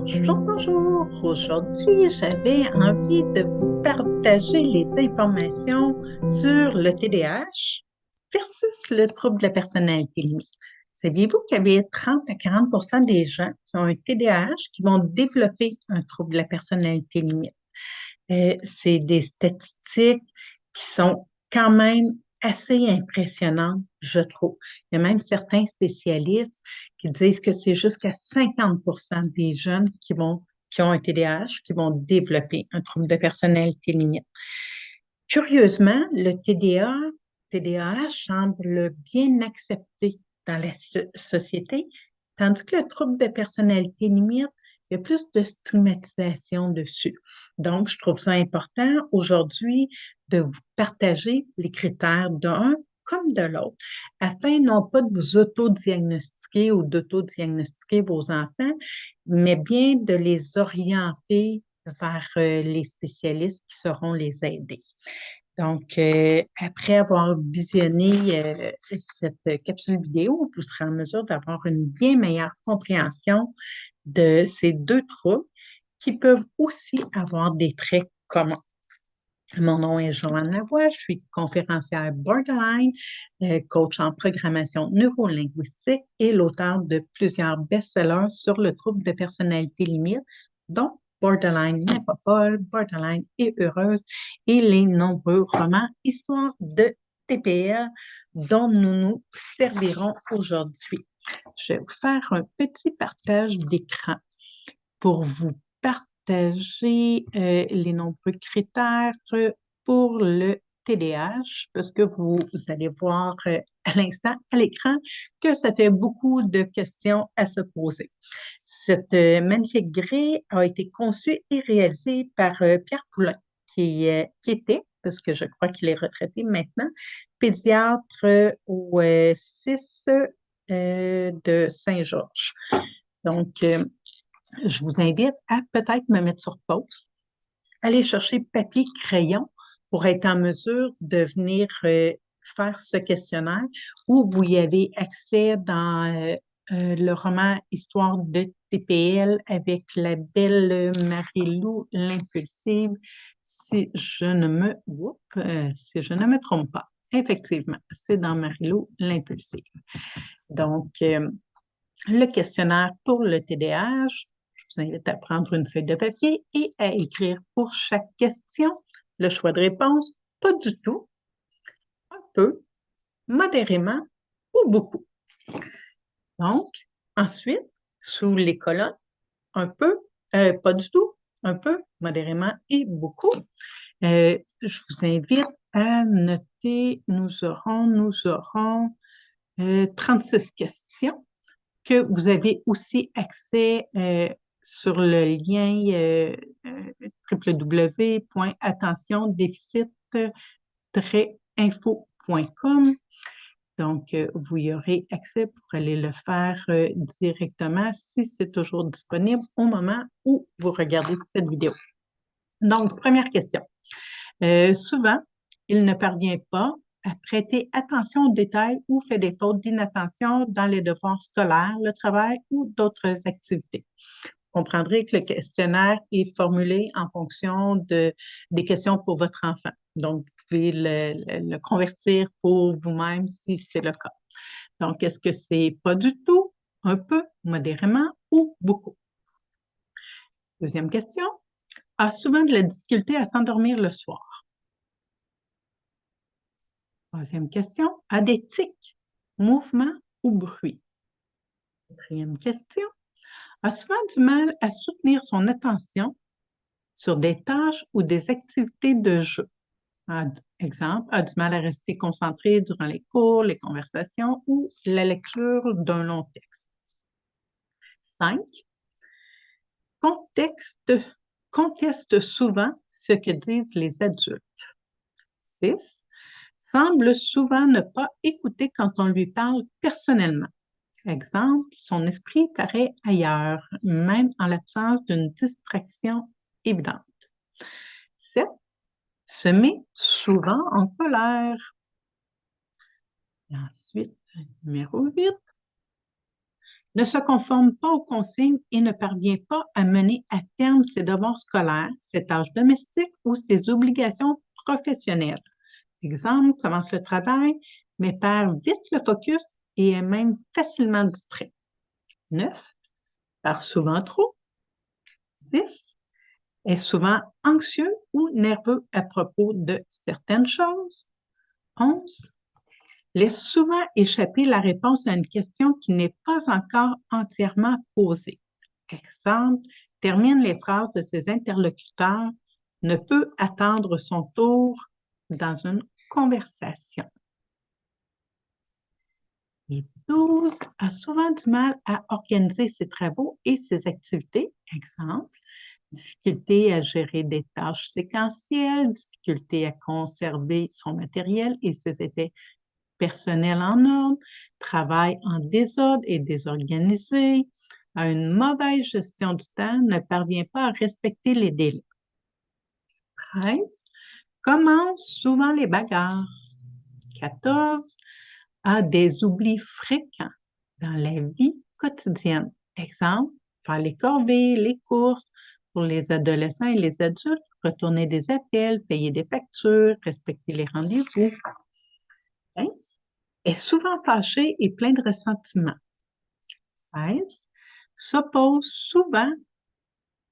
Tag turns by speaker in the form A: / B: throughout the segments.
A: Bonjour, bonjour. Aujourd'hui, j'avais envie de vous partager les informations sur le TDAH versus le trouble de la personnalité limite. Saviez-vous qu'il y avait 30 à 40 des gens qui ont un TDAH qui vont développer un trouble de la personnalité limite? C'est des statistiques qui sont quand même assez impressionnantes, je trouve. Il y a même certains spécialistes qui disent que c'est jusqu'à 50 des jeunes qui ont un TDAH qui vont développer un trouble de personnalité limite. Curieusement, le TDAH semble bien accepté dans la société, tandis que le trouble de personnalité limite, il y a plus de stigmatisation dessus. Donc, je trouve ça important aujourd'hui de vous partager les critères d'un comme de l'autre, afin non pas de vous autodiagnostiquer ou d'autodiagnostiquer vos enfants, mais bien de les orienter vers les spécialistes qui sauront les aider. Donc, après avoir visionné cette capsule vidéo, vous serez en mesure d'avoir une bien meilleure compréhension de ces deux troubles qui peuvent aussi avoir des traits communs. Mon nom est Joanne Lavoie, je suis conférencière borderline, coach en programmation neurolinguistique et l'auteur de plusieurs best-sellers sur le trouble de personnalité limite, dont Borderline n'est pas folle, Borderline est heureuse et les nombreux romans Histoire de TPL dont nous nous servirons aujourd'hui. Je vais vous faire un petit partage d'écran pour vous partager les nombreux critères pour le TDAH, parce que vous allez voir à l'instant à l'écran que ça fait beaucoup de questions à se poser. Cette magnifique grille a été conçue et réalisée par Pierre Poulain, qui était, parce que je crois qu'il est retraité maintenant, pédiatre au 6 de Saint-Georges. Donc, je vous invite à peut-être me mettre sur pause, aller chercher papier, crayon pour être en mesure de venir faire ce questionnaire où vous y avez accès dans le roman Histoire de TPL avec la belle Marie-Lou l'impulsive, si je ne me trompe pas. Effectivement, c'est dans Marie-Lou l'impulsive. Donc, le questionnaire pour le TDAH, je vous invite à prendre une feuille de papier et à écrire pour chaque question le choix de réponse, pas du tout, un peu, modérément ou beaucoup. Donc, ensuite, sous les colonnes, un peu, pas du tout, un peu, modérément et beaucoup. Je vous invite à noter, nous aurons 36 questions que vous avez aussi accès sur le lien www.attentiondéficit-info.com. Donc, vous y aurez accès pour aller le faire directement si c'est toujours disponible au moment où vous regardez cette vidéo. Donc, première question. Souvent, il ne parvient pas à prêter attention aux détails ou fait des fautes d'inattention dans les devoirs scolaires, le travail ou d'autres activités. Vous comprendrez que le questionnaire est formulé en fonction des questions pour votre enfant. Donc, vous pouvez le convertir pour vous-même si c'est le cas. Donc, est-ce que c'est pas du tout, un peu, modérément ou beaucoup? Deuxième question. A souvent de la difficulté à s'endormir le soir. Troisième question. A des tics, mouvements ou bruits? Quatrième question. A souvent du mal à soutenir son attention sur des tâches ou des activités de jeu. Exemple, a du mal à rester concentré durant les cours, les conversations ou la lecture d'un long texte. 5. Conteste souvent ce que disent les adultes. 6. Semble souvent ne pas écouter quand on lui parle personnellement. Exemple, son esprit paraît ailleurs, même en l'absence d'une distraction évidente. 7. Se met souvent en colère. Et ensuite, numéro 8. ne se conforme pas aux consignes et ne parvient pas à mener à terme ses devoirs scolaires, ses tâches domestiques ou ses obligations professionnelles. Exemple, commence le travail, mais perd vite le focus et est même facilement distrait. 9. Parle souvent trop. 10. Est souvent anxieux ou nerveux à propos de certaines choses. 11. Laisse souvent échapper la réponse à une question qui n'est pas encore entièrement posée. Exemple, termine les phrases de ses interlocuteurs, ne peut attendre son tour dans une conversation. Et 12 a souvent du mal à organiser ses travaux et ses activités. Exemple, difficulté à gérer des tâches séquentielles, difficulté à conserver son matériel et ses effets personnels en ordre, travail en désordre et désorganisé, a une mauvaise gestion du temps, ne parvient pas à respecter les délais. 13. Commence souvent les bagarres. 14. A des oublis fréquents dans la vie quotidienne. Exemple, faire les corvées, les courses pour les adolescents et les adultes, retourner des appels, payer des factures, respecter les rendez-vous. 15. Est souvent fâché et plein de ressentiment. 16. S'oppose souvent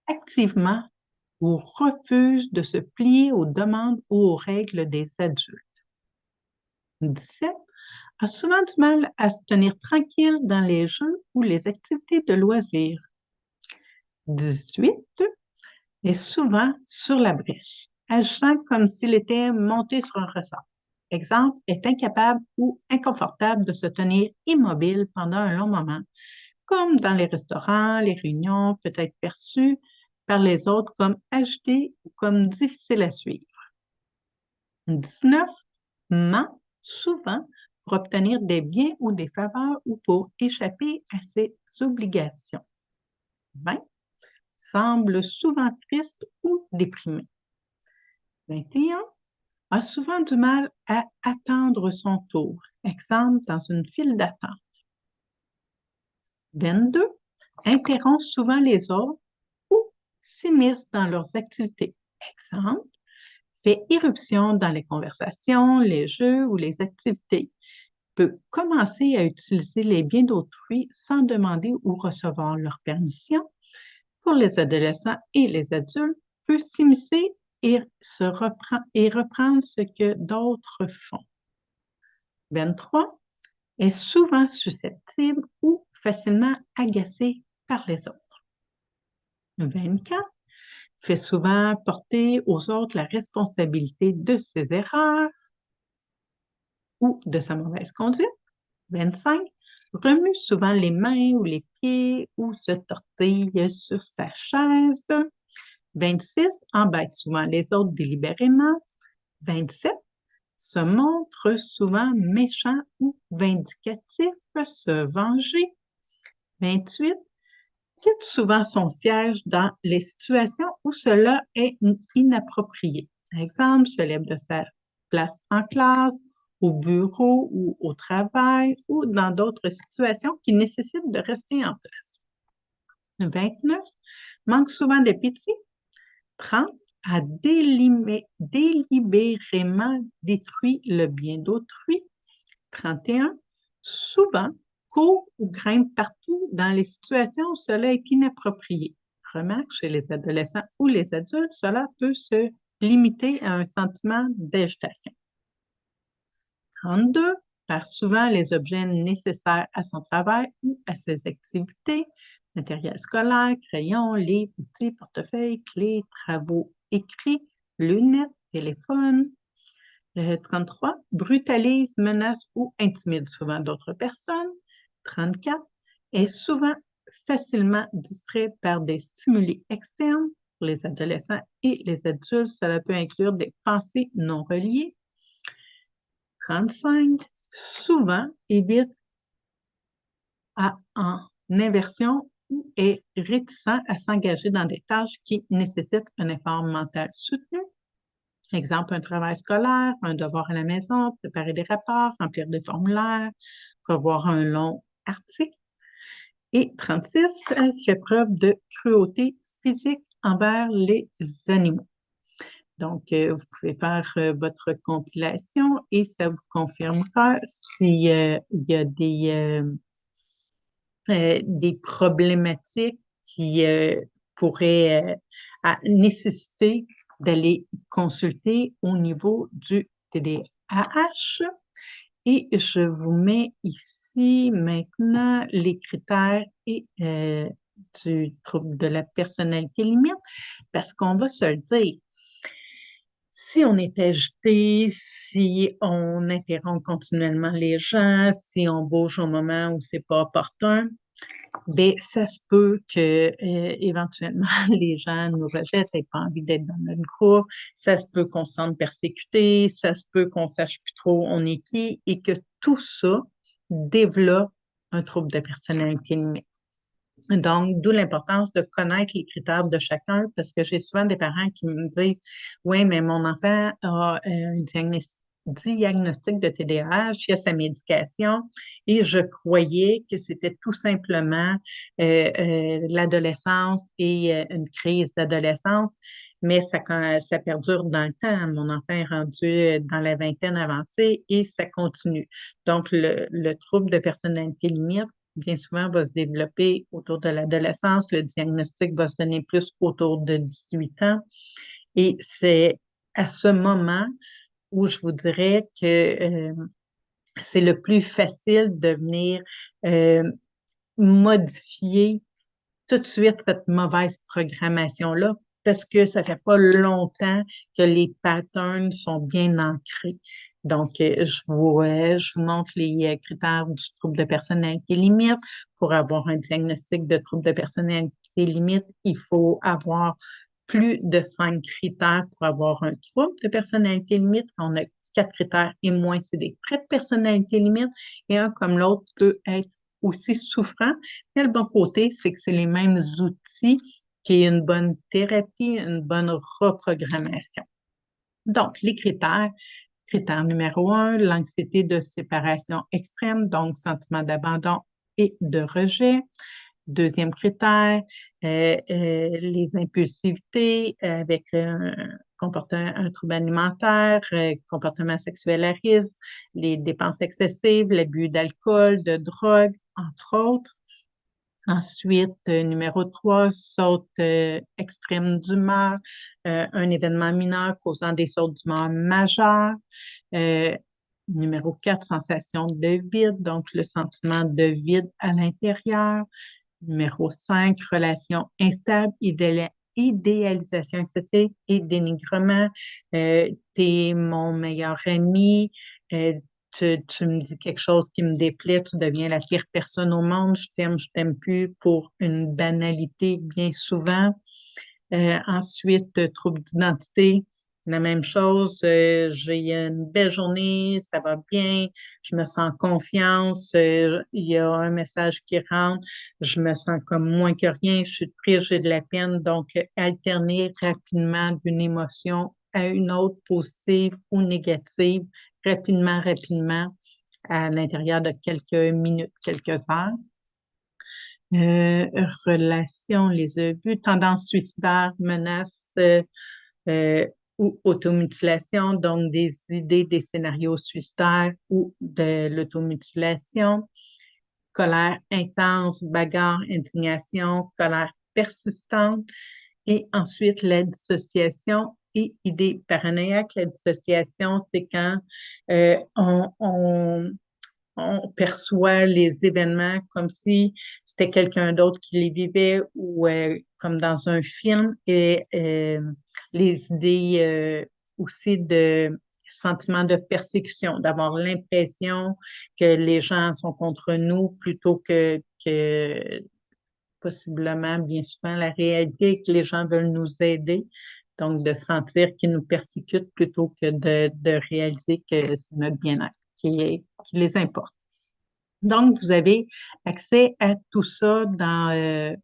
A: activement ou refuse de se plier aux demandes ou aux règles des adultes. 17. A souvent du mal à se tenir tranquille dans les jeux ou les activités de loisirs. 18. Est souvent sur la brèche, agissant comme s'il était monté sur un ressort. Exemple, est incapable ou inconfortable de se tenir immobile pendant un long moment, comme dans les restaurants, les réunions, peut être perçu par les autres comme agité ou comme difficile à suivre. 19. Ment souvent pour obtenir des biens ou des faveurs ou pour échapper à ses obligations. 20. Semble souvent triste ou déprimé. 21. A souvent du mal à attendre son tour. Exemple, dans une file d'attente. 22. Interrompt souvent les autres ou s'immisce dans leurs activités. Exemple, fait irruption dans les conversations, les jeux ou les activités. Peut commencer à utiliser les biens d'autrui sans demander ou recevoir leur permission. Pour les adolescents et les adultes, peut s'immiscer et reprendre ce que d'autres font. 23. Est souvent susceptible ou facilement agacé par les autres. 24. Fait souvent porter aux autres la responsabilité de ses erreurs ou de sa mauvaise conduite. 25. Remue souvent les mains ou les pieds ou se tortille sur sa chaise. 26. Embête souvent les autres délibérément. 27. Se montre souvent méchant ou vindicatif, se venger. 28. Quitte souvent son siège dans les situations où cela est inapproprié. Par exemple, se lève de sa place en classe, au bureau ou au travail ou dans d'autres situations qui nécessitent de rester en place. 29. Manque souvent d'appétit. 30. A délibérément détruit le bien d'autrui. 31. Souvent, court ou grimpe partout dans les situations où cela est inapproprié. Remarque, chez les adolescents ou les adultes, cela peut se limiter à un sentiment d'agitation. 32. Perd souvent les objets nécessaires à son travail ou à ses activités, matériel scolaire, crayon, livres, outils, portefeuille, clés, travaux écrits, lunettes, téléphone. 33. Brutalise, menace ou intimide souvent d'autres personnes. 34. Est souvent facilement distrait par des stimuli externes. Pour les adolescents et les adultes, cela peut inclure des pensées non reliées. 35. Souvent évite en inversion ou est réticent à s'engager dans des tâches qui nécessitent un effort mental soutenu. Exemple, un travail scolaire, un devoir à la maison, préparer des rapports, remplir des formulaires, revoir un long article. Et 36, elle fait preuve de cruauté physique envers les animaux. Donc, vous pouvez faire votre compilation et ça vous confirmera s'il y a des problématiques qui pourraient nécessiter d'aller consulter au niveau du TDAH. Et je vous mets ici maintenant les critères et du trouble de la personnalité limite, parce qu'on va se le dire, si on est agité, si on interrompt continuellement les gens, si on bouge au moment où c'est pas opportun, ben ça se peut que éventuellement les gens nous rejettent, n'aient pas envie d'être dans notre groupe, ça se peut qu'on se sente persécuté, ça se peut qu'on sache plus trop on est qui et que tout ça développe un trouble de personnalité limite. Donc, d'où l'importance de connaître les critères de chacun, parce que j'ai souvent des parents qui me disent, oui, mais mon enfant a un diagnostic de TDAH, il a sa médication, et je croyais que c'était tout simplement l'adolescence et une crise d'adolescence, mais ça perdure dans le temps. Mon enfant est rendu dans la vingtaine avancée et ça continue. Donc, le trouble de personnalité limite, bien souvent, va se développer autour de l'adolescence. Le diagnostic va se donner plus autour de 18 ans. Et c'est à ce moment où je vous dirais que c'est le plus facile de venir euh, modifier tout de suite cette mauvaise programmation-là parce que ça fait pas longtemps que les patterns sont bien ancrés. Donc, je vous montre les critères du trouble de personnalité limite. Pour avoir un diagnostic de trouble de personnalité limite, il faut avoir plus de 5 critères pour avoir un trouble de personnalité limite. On a 4 critères et moins, c'est des traits de personnalité limite. Et un comme l'autre peut être aussi souffrant. Mais le bon côté, c'est que c'est les mêmes outils qui est une bonne thérapie, une bonne reprogrammation. Donc, les critères. Critère numéro 1, l'anxiété de séparation extrême, donc sentiment d'abandon et de rejet. Deuxième critère, les impulsivités avec un trouble alimentaire, comportement sexuel à risque, les dépenses excessives, l'abus d'alcool, de drogue, entre autres. Ensuite, numéro 3, saute extrême d'humeur, un événement mineur causant des sautes d'humeur majeures. Euh, Numéro 4, sensation de vide, donc le sentiment de vide à l'intérieur. Numéro 5, relation instable, idéalisation excessive et dénigrement. T'es mon meilleur ami, euh, tu me dis quelque chose qui me déplaît, tu deviens la pire personne au monde, je t'aime plus pour une banalité bien souvent. Ensuite, trouble d'identité, la même chose. J'ai une belle journée, ça va bien, je me sens en confiance, il y a un message qui rentre, je me sens comme moins que rien, je suis triste, j'ai de la peine. Donc, alterner rapidement d'une émotion à une autre, positive ou négative, rapidement, à l'intérieur de quelques minutes, quelques heures. Euh, Relations, les abus, tendances suicidaires, menaces ou automutilation, donc des idées, des scénarios suicidaires ou de l'automutilation, colère intense, bagarre, indignation, colère persistante, et ensuite la dissociation et idée paranoïaque. La dissociation, c'est quand on perçoit les événements comme si c'était quelqu'un d'autre qui les vivait ou comme dans un film et les idées aussi de sentiment de persécution, d'avoir l'impression que les gens sont contre nous plutôt que possiblement, bien souvent, la réalité est que les gens veulent nous aider. Donc, de sentir qu'ils nous persécutent plutôt que de réaliser que c'est notre bien-être qui les importe. Donc, vous avez accès à tout ça dans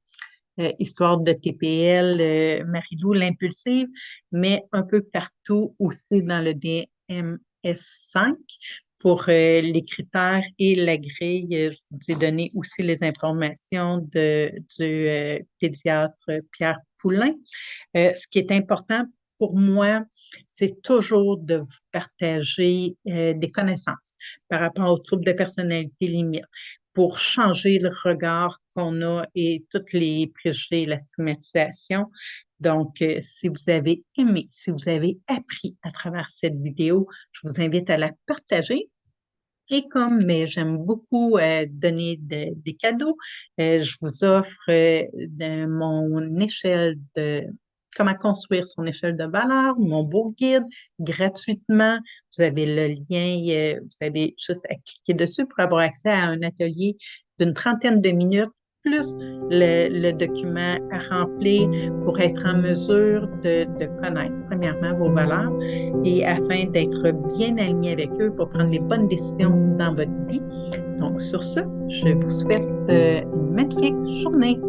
A: Histoire de TPL, Marie-Lou, l'impulsive, mais un peu partout aussi dans le DMS5. pour les critères et la grille, je vous ai donné aussi les informations du pédiatre Pierre Poulain. Ce qui est important pour moi, c'est toujours de vous partager des connaissances par rapport aux troubles de personnalité limite pour changer le regard qu'on a et toutes les préjugés et la stigmatisation. Donc, si vous avez aimé, si vous avez appris à travers cette vidéo, je vous invite à la partager. Et comme j'aime beaucoup donner des cadeaux, je vous offre mon échelle de comment construire son échelle de valeur, mon beau guide gratuitement. Vous avez le lien, vous avez juste à cliquer dessus pour avoir accès à un atelier d'une trentaine de minutes, plus le document à remplir pour être en mesure de connaître premièrement vos valeurs et afin d'être bien aligné avec eux pour prendre les bonnes décisions dans votre vie. Donc, sur ce, je vous souhaite une magnifique journée.